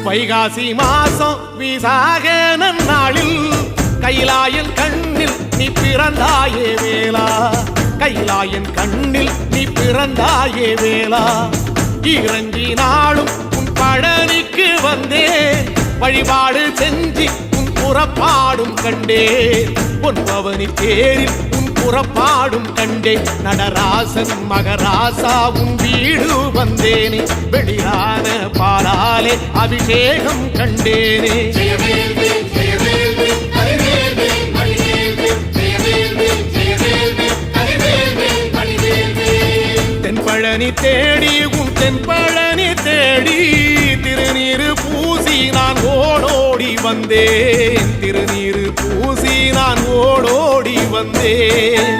வைகாசி மாசம் விசாக நன்னாளில் கைலாயன் கண்ணில் நீ பிறந்தாயே வேளா, கைலாயன் கண்ணில் நீ பிறந்தாயே வேளா. இறங்கி நாளும் உன் பழனிக்கு வந்தே, வழிபாடு செஞ்சு உன் புறப்பாடும் கண்டே. பொன்பவனி தேரில் உன் புறப்பாடும் கண்டே. நடராசன் மகராசா உன் வீடு வந்தேனே, வெளியான பாலாலே அபிஷேகம் கண்டேனே. தென்பழனி தேடி உன் தென்பழனி தேடி, திருநீரு பூசி நான் ஓடோடி வந்தேன், திருநீரு பூசி நான் ஓடோடி வந்தேன்.